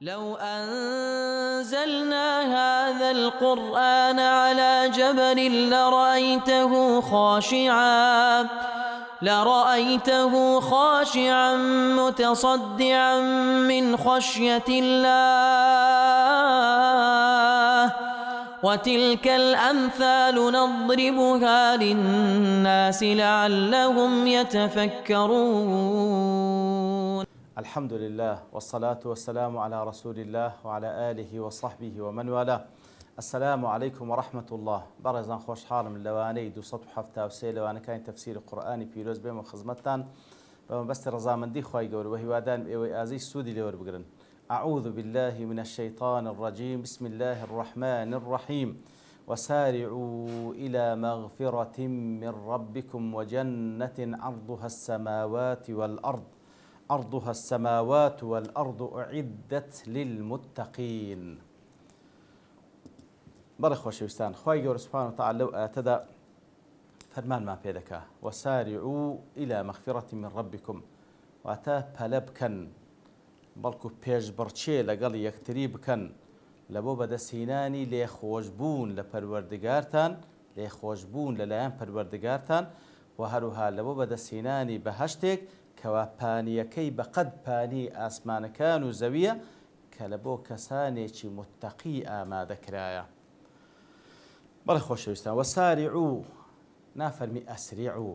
لو أنزلنا هذا القرآن على جبل لرأيته خاشعا متصدعا من خشية الله وتلك الأمثال نضربها للناس لعلهم يتفكرون. الحمد لله والصلاة والسلام على رسول الله وعلى آله وصحبه ومن والاه. السلام عليكم ورحمة الله. برزان خوش حالم لواني 273 لواني كان تفسير القرآن بيروز بهم خدمتان بس رضامندی خوای گەورە و هیوادان ئێوەی ئازیز سوودی لێوە بگرن. أعوذ بالله من الشيطان الرجيم. بسم الله الرحمن الرحيم. وسارعوا إلى مغفرة من ربكم وجنة عرضها السماوات والأرض أعدت للمتقين. بەڵێ خۆشەویستان، خوای گەورە سوبحانەهو وتەعالا لەو ئاەتەدا فەرمانمان پێ دەکا وەسارعوا إلى مغفرة من ربكم، واتە پەلە بکەن بەڵکو پێشبڕچێ لەگەڵ یەکتری بکەن لە بۆ بەدەستهێنانی لێخۆشبوون لە پەروەردگارتان، لێخۆشبوون لەلایەن پەروەردگارتان و هەروها لە بۆ بەدەستهێنانی بەهەشتێک کەوا پانیەکەی بەقەد پانی ئاسمانەکان و زەویە کە لە بۆ کەسانێکی متەقی ئامادەکرایە. بەڵێ خۆشەویستان، وەسارعوا نافەرمی ئەسریعوا،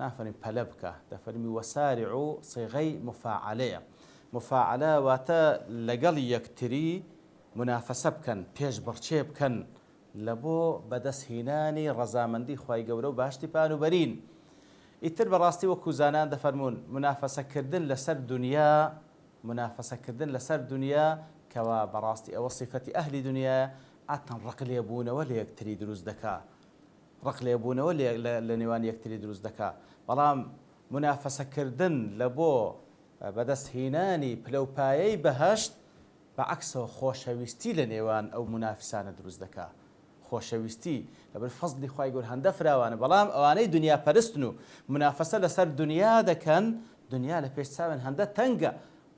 نافەرمی پەلە بکە، دەفەرمی وەسارعوا صیغەی مفاعەلەیە. مفاعەلە واتە لەگەڵ یەکتری منافەسە بکەن، پێشبڕچێ بکەن لە بۆ بەدەستهێنانی ڕەزامەندی خوای گەورە و باشتی پانوبەرین. ئیتر بەڕاستی وەکو زانان دەفەرمون منافەسەکردن لەسەر دنیا کەوا بەڕاستی ئەوە صیفەتی ئەهلی دنیا ئاتەن ڕقلێبوونەوە لە یەکتری دروست دەکا، ڕقلێبوونەوە لە نێوان یەکتری دروست دەکا. بەڵام منافەسەکردن لە بۆ بەدەستهێنانی پلەپایەی بەهەشت بەعەکسەوە خۆشەویستی لە نێوان ئەو منافسانە دروست دەکا. خۆشەویستی لەبەر فەزلی خوای گەورە هەندە فراوانە، بەڵام ئەوانەی دنیا پەرستن و منافەسە لەسەر دنیا دەکەن، دنیا لە پێش چاوێن هەندە تەنگە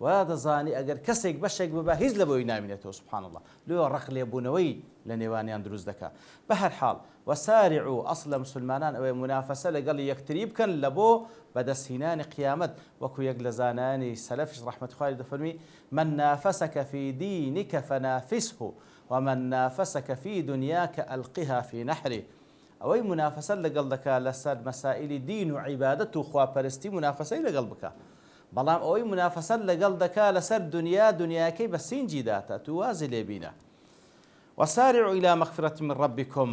و دەزانی ئەگەر کەسێک بەشێک ببە هیچ لە بۆی نامینێتەوە. سوبحان الله، لێوە ڕقلێبوونەوەی لە نێوانیان دروست دەکا. بە هەر حاڵ وەسارعوا ئەسڵ لە مسلمانان ئەوەی منافەسە لەگەڵ یەکتری بکەن لە بۆ بەدەستهێنانی قیامەت، وەکو یەک لە زانانی سەلەفش ڕەحمەتوخی خوای دەفەرمی من نافسك في دينك فنافسه ومن نافسك في دنياك ألقها في نحره. ئەوەی منافەسە لەگەڵ دەکا لەسەر مەسائلی دین و عیبادەت و خواپەرستی منافەسەی لەگەڵ بکە، بەڵام ئەوەی منافەسە لەگەڵ دەکا لەسەر دنیاکەی بە سینجی داتە تو وازی لێبینە. وەسارعوا إلى مغفرة من ربكم،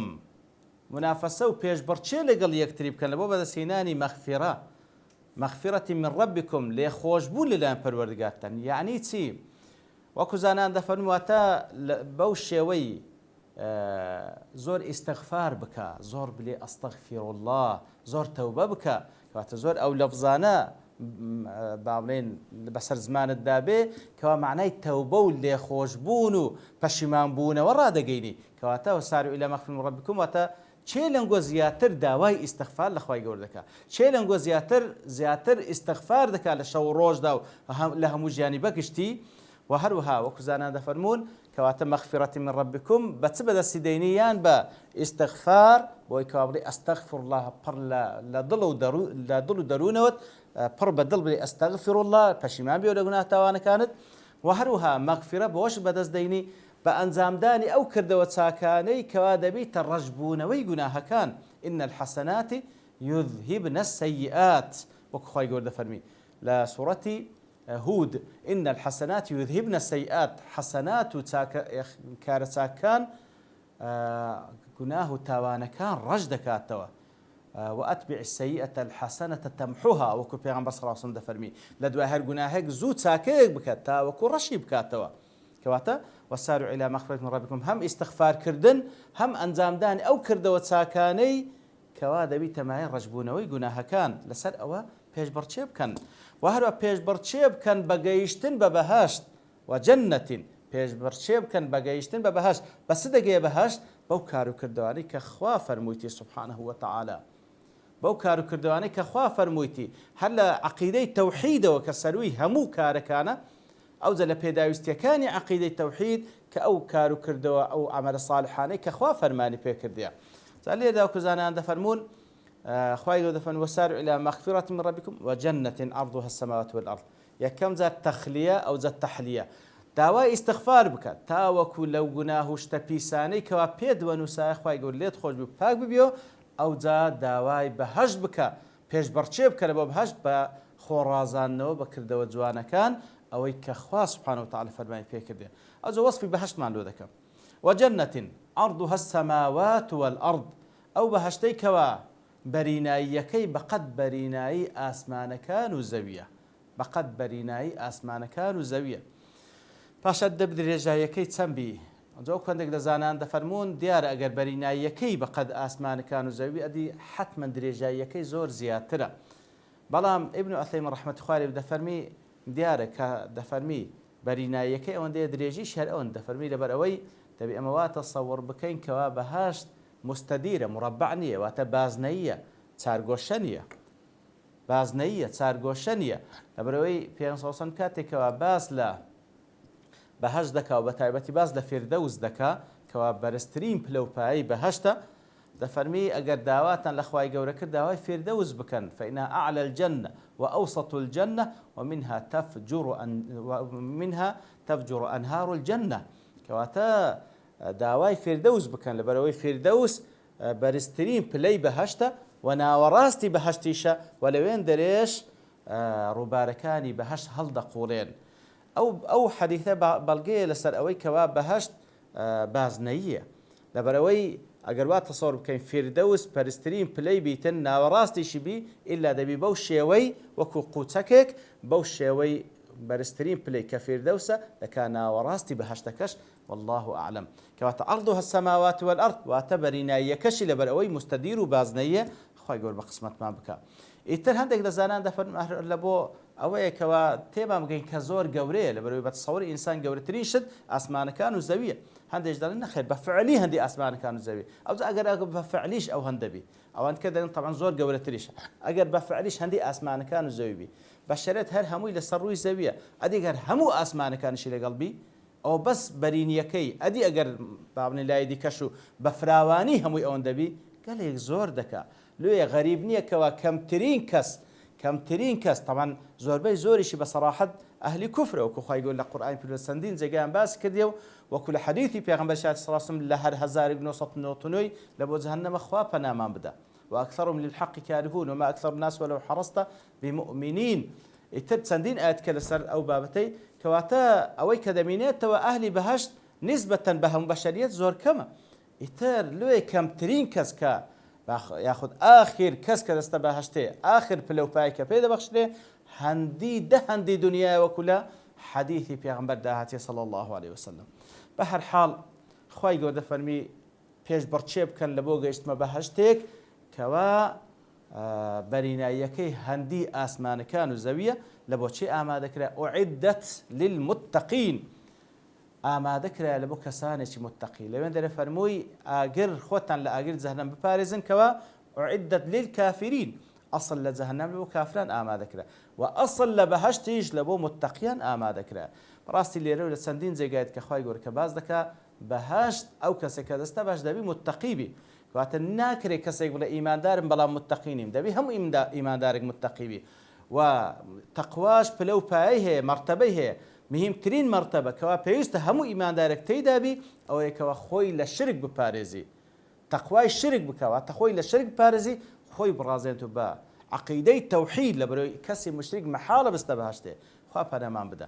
منافەسە و پێشبڕچێ لەگەڵ یەکتری بکەن لە بۆ بەدەستهێنانی مەغفرة من ربكم، لێخۆشبوون لەلایەن پەروەردگارتان. یعنی چی؟ وەکو زانان دەفەرمون واتە بەو شێوەی زۆر ئیستیغفار بکە، زۆر بلێ ئەستەغفیر الله، زۆر تەوبە بکە، کەواتە زۆر ئەو لەفزانە با بڵێن بەسەر زمانت دابێ کەوا معنای تەوبە و لێخۆشبوون و پەشیمانبوونەوە ڕادەگەینی. کەواتە وەسارعوا إلى مغفرة من ربكم واتە چێ لەنگۆ زیاتر داوای ئیستیغفار لە خوای گەورە دەکا، چێ لەنگۆ زیاتر ئیستیغفار دەکا لە شەو ڕۆژدا و لە هەموو ژیانی بەگشتی. و هەروەها وەکو زانان دەفەرمون کەواتە مەغفرة من ربكم بەچ بەدەستی دەینی یان بە ئیستیغفار بۆی کەوا بڵێ ئەستەغفر الله پڕ لە دڵ و دەروونەوەت پڕ بە دڵ بڵێ ئەستەغفر الله، پەشیمان بێ لە گوناه تاوانەکانت. و هەروەها مەغفرە بەوەش بەدەست دەینی بە ئەنجامدانی ئەو کردەوە چاکانەی کەوا دەبیتە ڕەشبوونەوەی گوناهەکان. إن الحسنات يذهبن السيئات، وەکو خوای گەورە دەفەرمی لە سوورەتی هود إن الحسنات يذهبن السيئات، حسنات و کارە چاکان گوناه و تاوانەکان ڕەش دەکاتەوە. وأتبع السيئة الحسنة تمحوها، وەکو پێغەمبەر صلی الله علیه وسلم دەفەرمی لە دوای هەر گوناهێک زوو چاکەیەک بکات تا وەکو ڕەشی بکاتەوە. کەواتە وەسارعوا إلى مغفرة من ربكم هەم ئیستیغفارکردن هەم ئەنجامدان ئەو کردەوە چاکانەی کەوا دەبیتە مایە ڕەشبوونەوەی گوناهەکان لەسەر ئەوە پێشبڕچێ بکەن. و هەروە پێشبڕچێ بکەن بە گەیشتن بە بەهەشت و جەنەتین، پێشبڕچێ بکەن بە گەیشتن بە بەهەشت. بەس دەگەیە بەهەشت؟ بەو کار و کردوانەی کە خوا فەرموویتی سوبحانەهو وتەعالا، بەو کار و کردوانەی کە خوا فەرموویتی هەر لە عەقیدەی تەوحیدەوە کە سەرووی هەموو کارەکانە ئەو جە لە پێداویستیەکانی عەقیدەی تەوحید کە ئەو کار و کردەوە ئەو عەمەلە ساڵحانەی کە خوا فەرمانی پێ کردیە. جا لێدا کوزانیان دەفەرمون خوای گەورە دەفەرمون وەسارعوا إلى مغفرة من ربكم وجنة عرضها السماوات والأرض. یەکەم جار تەخلیە ئەو جە تەحلیە داوای ئیستیغفار بکات تاوەکو لەو گوناه و شتە پیسانەی کەوا پێت وەنووسایە خوای گەورە لێت خۆش بێ پاک ببیەوە ئەو جا داوای بەهەشت بکە پێش بەڕچێ بکە لە بۆ بەهەشت بە خۆڕازانەوە بە کردەوە جوانەکان ئەوەی کە خوا سبحانه وتعالى فەرمانی پێ کردێ. ئەو جا وەصفی بەهەشتمان لۆ دەکەم. وجنة عرضها السماوات والأرض ئەو بەهەشتەی کەوا بەریناییەکەی بەقەد بەرینایی ئاسمانەکان و زەویە بەقەد بەرینایی ئاسمانەکان و زەویە. پاشە درێژاییەکەی چەندبی ئەو کوندێک لە زانان دەفەرمون دیارە ئەگەر بەریناییەکەی بەقەد ئاسمانەکان و زەوی ئەدی حتمما درێژاییەکەی زۆر زیاترە. بەڵام ئیبن عوثەیمین ڕەحمەتوڵڵاهی خوارێ دەفەرمی دیارە کە دەفەرمی بەریناییەکەی ئەوەندەیە درێژیش هەر ئەوەن دەفەرمی لەبەر ئەوەی دەبێ ئەمە وا تەسەووڕ بکەین کەوا بەهەشت مستەدیرە مرەبع نییە واتە بازنەییە چارگۆشە نییە بازنەییە چارگۆشە نییە لەبەرەوەی پێغەمبەر صلی الله علیه و سلم کاتێکەوە باس لە بەهەشت دەکا و بە تایبەتی باس لە فیردەوس دەکا کەوا بەرزترین پلەپایی بەهەشتە دەفەرمی ئەگەر داواتان لە خوای گەورە کرد داوای فیردەوس بکەن فإنها أعلى الجنة وأوسط الجنة ومنها تفجر أنهار الجنة کەواتە داوای فیردەوس بکەن لەبەرەوەی فیردەوس بەرزترین پلەی بەهەشتە و ناوەڕاستی بەهەشتیشە و لەوێن دەرێش ڕووبارەکانی بەهەشت هەڵدەقوڵێن. ئەو حەدیثە بەڵگەیە لەسەر ئەوەی کەوا بەهەشت بازنەییە لەبەرەوەی ئەگەر وا تەسەووڕ بکەین فیردەوس بەرزترین پلەی بیتن ناوەڕاستیشی بی ئیلا دەبی بەو شێوەی وەکو قوچەکێک بەو شێوەی بەرزترین پلەی کە فیردەوسە دەکا ناوەڕاستی بەهەشتەکەش والله أعلم. کەواتە عرضها السماوات والأرض واتە بەریناییەکەشی لەبەر ئەوەی مستەدیر و بازنەییە خوای گەورە بە قسمەتمان بکە. ئیتر هەندێک لە زانان دەفەرمون لە بۆ ئەوەیە کەوا تێمان بگەین کە زۆر گەورەیە لەبەرەوەی بە تەسەووڕی ئینسان گەورەترین شت ئاسمانەکان و زەویە. هەندێک دەڵێن نەخێر بە فعلی هەندی ئاسمانەکان و زەوی ئەو ئەگەر بە فعلیش ئەو هەندە بی ئەوان کە دەڵێن طبعا زۆر گەورەتریشە ئەگەر بە فعلیش هەندی ئاسمانەکان و زەوی بی بە شەرەت هەر هەمووی لەسەر ڕووی زەویە ئەدیگەر هەموو ئاسمانەکانشی لەگەڵ بی ئەو بەس بەرینیەکەی ئەدی ئەگەر بابنی لای دیکەش و بە فراوانی هەمووی ئەوەن دەبی گەلێک زۆر دەکا لێ غەریب نییە کەوا کەمترین کەس طبعا زۆربەی زۆریشی بە سەراحەت ئەهلی کوفرە وەکو خوای گەورە لە قورئانی پیرۆز چەندین جێگایان باس کردیە و وەکو لە حەدیثی پێغەمبەر صلی الله علیه و سلم لە هەر 1999 لە بۆ جەهەنەمە خوا پەنامان بدە وأكثرهم للحق كارهون وما أكثر الناس ولو حرصت بمؤمنين. ئیتر چەندین ئاەت کە لەسەر ئەو بابەتەی کەواتە ئەوەی کە دەمینێتەوە ئەهلی بەهەشت نسبەتەن بە هەموو بەشەریەت زۆر کەمە. ئیتر لێ کەمترین کەس کە یاخود ئاخر کەس کە دەستە بەهەشتێ ئاخر پلەپای کە پێ دەبەخشرێ هەندی دنیای وەکو لە حەدیثی پێغەمبەر داهاتیە صلی الله عليه وسلم. بە هەر حاڵ خوای گەورە دەفەرمی پێش بڕچێ بکەن لە بۆ گەیشتمە بەهەشتێک کەوا بەریناییەکەی هەندی ئاسمانەکان و زەویە لە بۆچی ئامادەکرا ئوعیدەت للمتقین ئامادەکرا لە بۆ کەسانێکی متقی لەوێن دەرە فەرمووی ئاگر خۆتان لە ئاگر جەهەنەم بپارێزن کەوا ئوعیدەت للکافرین ئەسڵ لە جەهەنەم لە بۆ کافران ئامادەکرا و ئەسڵ لە بەهەشتیش لە بۆ متقیان ئامادەکرا. بەڕاستی لێرە لە چەندین جێگایت کە خوای گەورە کە باز دەکا بەهەشت ئەو کەسێک کە دەستە باش دەبی متقیبی کەواتە ناکرێت کەسێک بڵێ ئیماندارم بەڵام متقینیم دەبی هەموو ئیماندارێک متقیبی و تەقواش پلە و پایەی هەیە مەرتەبەی هەیە مهمترین مەرتەبە کەوا پێویستە هەموو ئیماندارێک تێیدابی ئەوەیە کەوا خۆی لە شرک بپارێزی تەقوای شرک بکەواتە خۆی لە شرک بپارێزی خۆی بڕازێنێت و بە عەقیدەی تەوحید لە بەرەوەی کەسی مشریک مەحاڵە بستە بەهەشتێ خوا پەنامان بدە.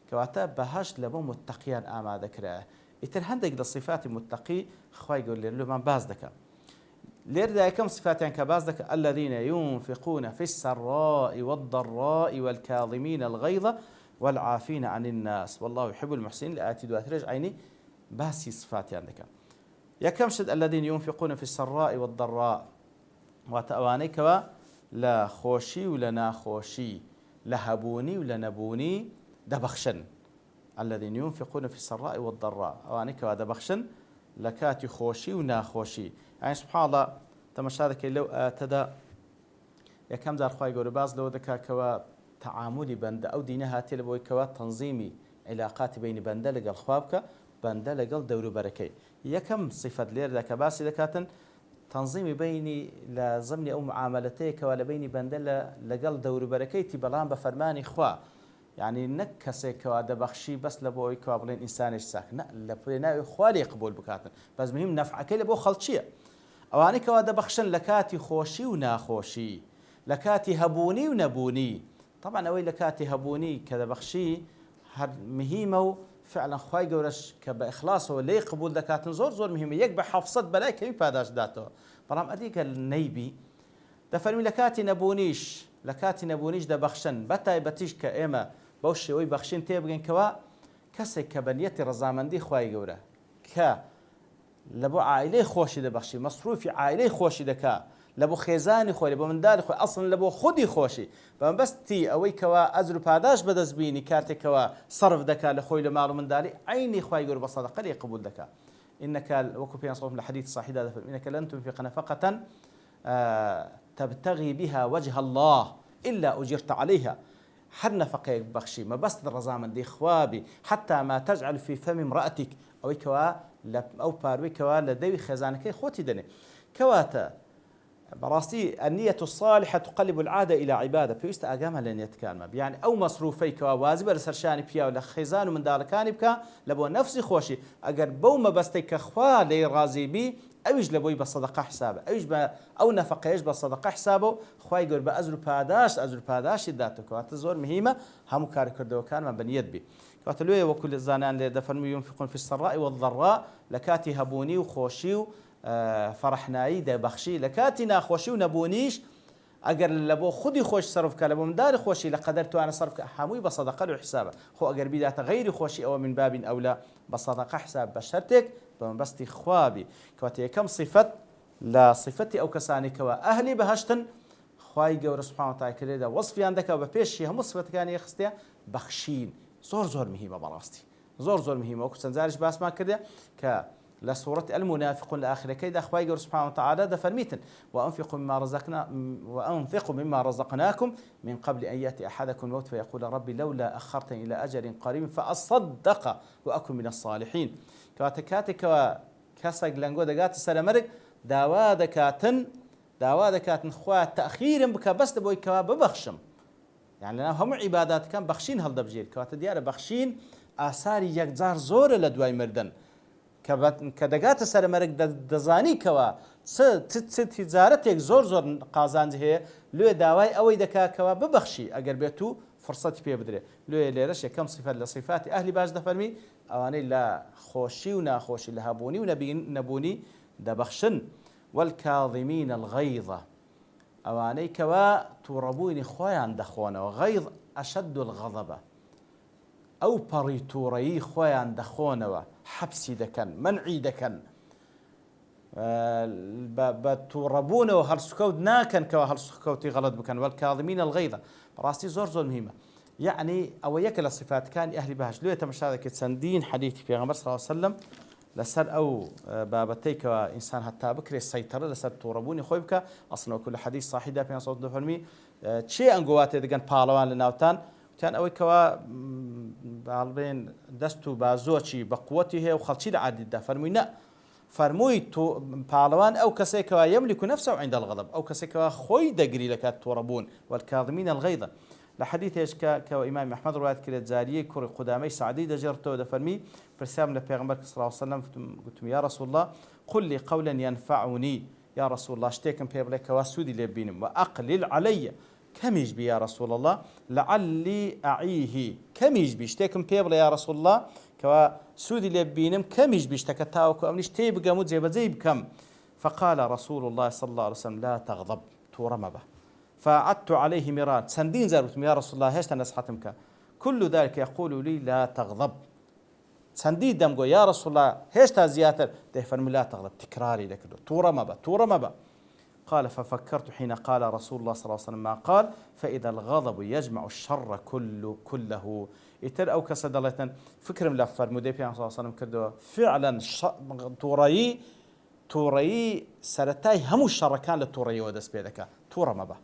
کەواتە بەهەشت لە بۆ متقیان ئامادەکرایە. ئیتر هەندێک لە صفاتی متقی خوای گەورە لێرەمان باز دەکات. لێرەدا یەکەم صفاتیان کە باز دەکات الذين ينفقون في السراء والضراء والكاظمين الغيظ والعافين عن الناس والله يحب المحسنين لآياتی دواترێژ عینی باسی صفاتیان دەکات. یەکەم شت الذين ينفقون في السراء والضراء واتە ئەوانەی کەوا لە خۆشی و لە ناخۆشی لە هەبوونی و لە نەبوونی دەبەخشن. الذين ينفقون في السراء والضراء ئەوانەی کەوا دەبەخشن لە کاتی خۆشی و ناخۆشی. ئەی سوبحان الله تەماشا دەکەی لەو ئاەتەدا یەکەم جار خوای گەورە باز لەوە دەکات کەوا تەعاملی بەندە ئەو دینە هاتێ لە بۆی کەوا تەنزیمی علاقاتی بینی بەندە لەگەڵ خوا بکە بەندە لەگەڵ دەوروبەرەکەی. یەکەم صفەت لێردا کە باسی دەکاتن تەنزیمی بینی لە ضمنی ئەو معاملەتەیەکەوە لە بینی بەندە لەگەڵ دەوروبەرەکەیتی بەڵام بە فەرمانی خوا، یعنی نەک کەسێکەوە دەبەخشی بەس لە بۆ ئەوی کەوا بڵێن ئینسانێک چاک، نە لە پێ ناوی خوا لێ قبول بکاتن، بەس مهم نەفعەکەی لە بۆ خەڵکییە. ئەوانەی کەوا دەبەخشن لە کاتی خۆشی و ناخۆشی، لە کاتی هەبوونی و نەبوونی. طبعا ئەوەی لە کاتی هەبوونی کە دەبەخشی هەر مهمە و فعلا خوای گەورەش کە بە ئیخلاسەوە لێی قبول دەکاتن زۆر مهمە. یەک بە 700 بەلای کەوی پاداش داتەوە. بەڵام ئەدیکە نەیبی دەفەرمی لە کاتی نەبوونیش دەبەخشن، بە تایبەتیش کە ئێمە بەو شێوەی بەخشین تێبگەنکەوە کەسێک کە بەنیەتی ڕەزامەندی خوای گەورە کە لە بۆ عائلەی خۆشی دەبەخشی، مەسروفی عائلەی خۆشی دەکا، لە بۆ خێزانی خۆی، لە بۆ منداڵی خۆی، ئەسڵن لە بۆ خودی خۆشی، بەمبەستی ئەوەی کەوا ئەجر و پاداش بەدەستبینی کاتێکەوە سەرف دەکا لە خۆی لە ماڵ و منداڵی عینی خوای گەورە بە سەدەقە لێ قبول دەکا. إنك وكو في لە حديث صحيح هذا إنك لن تنفق نفقة تبتغي بها وجه الله إلا أجرت عليها. هر نفقه بخشي ما بس الرزامن دي خوابي حتى ما تجعل في فم امرأتك أو كوا أو باروي كوا لدوي خزانك خوتي دني كواتا براستي النية الصالحة تقلب العادة إلى عبادة فيست أقامها لن يتكلم يعني أو مصروفي كوا واجب لسرشاني بيا ولا خزان من داركاني بكا لبو نفسي خوشي أجر بوما بستيك أخوا لي رازي بي أويج لبوي بالصدقة حسابه أويج أو نفقة يج بالصدقة حسابه خواي يقول بأزر باداش داتو كوات زور مهمة هم كار كردو كان ما بنيت بي كوات لوي وكل الزانان اللي دفن ينفقون في السراء والضراء لكاتي هبوني وخوشي فرحنایی دەبەخشی لە کاتی ناخۆشی و نەبوونیش ئەگەر لە بۆ خودی خۆش سەرف کە لە بۆ منداڵی خۆشی لە قەدەر توانە سەرف کە هەمووی بە سەدەقە و حیسابە خۆ ئەگەر بیداتە غەیری خۆشی ئەوە من بابین ئەولە بە سەدەقە حیساب بە شەرتێک بە مەبەستی خوابی کەواتە یەکەم صفەت لە صفەتی ئەو کەسانی کەوە ئەهلی بەهەشتن خوای گەورە سوبحانه و تەعالا کردێدا وەصفیان دەکا بە پێشی هەموو صفەتەکانی خستەیە بەخشین زۆر میهمە بەڕاستی زۆر میهمە وەکو چەند جاریش باسمان کردێ کە لسورة المنافقون الآخرة كيد أخوي قول سبحانه وتعالى دفرميتن وأنفقوا مما رزقناكم من قبل أن يأتي أحدكم الموت فيقول ربي لولا أخرتني إلى أجل قريب فأصدق وأكن من الصالحين كاتك وكاسق لنقو دقات السلامرك داوا دكاتن خوا تأخير بك بس دبوي كوا ببخشم يعني هم عبادات كان بخشين هل دبجير كوات ديار بخشين آثاري يكزار زور لدواي مردن کە دەگاتە سەرمەرگ دەزانیکەوە چ تیجارەتێک زۆر قازانج هەیە لێ داوای ئەوەی دەکاکەوە ببەخشی ئەگەر بێت و فرسەتی پێ بدرێ لێ لێرەش یەکەم صفەت لە صفاتی ئەهلی باش دەفەرمی ئەوانەی لە خۆشی و ناخۆشی لە هەبوونی و نەبوونی دەبەخشن والكاظمين الغيظ ئەوانەی کەوا تووڕەبوونی خۆیان دەخۆنەوە غەیظ ئەشەد الغەضب ئەو پەڕی تووڕەیی خۆیان دەخۆنەوە حبسی دەکەن منعی دەکەن بە تووڕەبوونەوە هەڵسوکەوت ناکەن کەەوە هەڵسوکەوتی غەڵەت بکەن والكاظمين الغيظ ڕاستی زۆر مهمە یعنی ئەوە یەکە لە صفاتەکانی ئەهلی باش لێ تەماشا دەکەیت چەندین حەدیثی پێغەمبەر صلی الله علیه وسلم لەسەر ئەو بابەتەی کەەوە ئینسان هەتا بکرێت سەیتەرە لەسەر تووڕەبوونی خۆی بکە ئەسڵەوە کولە حەدیث صحیحدا پێ سەڵ دەفەرمی چێ ئەنگۆواتێ دەگەن پاڵەوان لە ناوتان كان أوي كوا بعلبين دستو بازوتشي بقوتي هي وخلشي العديد فرمينا فرموي تو بعلوان أو كسيكوا يملك نفسه عند الغضب أو كسيكوا خوي دقري لك توربون والكاظمين الغيظ لحديث إيش كوا إمام أحمد رواية كلا زارية كور قدامي سعدي دجرتو دفرمي فرسام لبيغمبر صلى الله عليه وسلم قلت يا رسول الله قل لي قولا ينفعني يا رسول الله اشتيكم بيبلك واسودي لبينم وأقلل علي كم يجبي يا رسول الله لعلي أعيه كم يجبي اشتكم بيبلا يا رسول الله كوا سودي لبينم كم يجبي اشتكتاوكو أمنيش تيبقى مزيب كم فقال رسول الله صلى الله عليه وسلم لا تغضب تورمبه فعدت عليه مرات سندين زارتم يا رسول الله هيش نصحتمك كل ذلك يقول لي لا تغضب سندي دمقو يا رسول الله هيش تازياتر تفرم لا تغضب تكراري لك تورمبه قال ففكرت حين قال رسول الله صلى الله عليه وسلم ما قال فإذا الغضب يجمع الشر كله يتر أو كسدلتن فكر ملفر مديبي صلى الله عليه وسلم كردوا فعلا توري سرتاي هم الشر كان للتوري ودس بيدك تورا ما به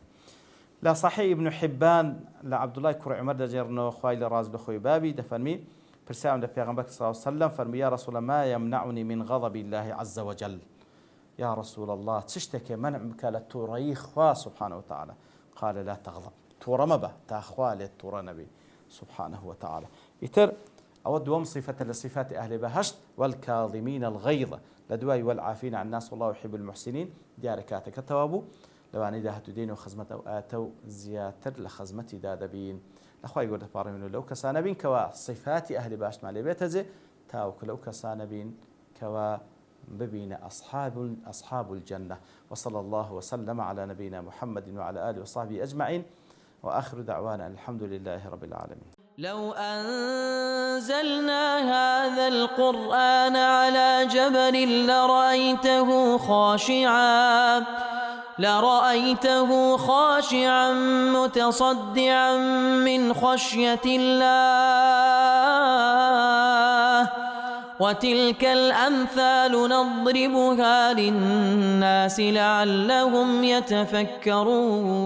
لا صحيح ابن حبان لعبد الله كرع عمر دجرنو خويل راز بخوي بابي دفرمي پرسیارم لە پێغەمبەر صلی الله عليه وسلم فەرمووی یا رسول الله ما يمنعني من غضب الله عز وجل يا رسول الله چ شتێکە منع بکە لە تووڕەیی خوا سبحانه وتعالى قال لا تغضب تووڕە مەبە تا خوا لێت تووڕە نەبی سبحانه وتعالى ئیتر ئەوە دووەم صفەتە لە صفات ئەهلی بەهەشت والكاظمين الغيظ لدواي والعافين عن الناس والله يحب المحسنين دیارە کاتەکە تەوا بوو لەوانەی داهاتوو دێن و خزمەت ئەو ئاتە و زیاتر لە خزمەتیدا دەبین لەخوای گەوردەپاڕێنەوە لەو کەسانە بین کەوا صفاتی ئەهلی باشمان لێ بێتە جێ تاوکە لەو کەسانە بین کەوا ببين أصحاب الجنة وصلى الله وسلم على نبينا محمد وعلى آله وصحبه أجمعين وآخر دعوانا الحمد لله رب العالمين. لو أنزلنا هذا القرآن على جبل لرأيته خاشعا متصدعا من خشية الله وتلك الأمثال نضربها للناس لعلهم يتفكرون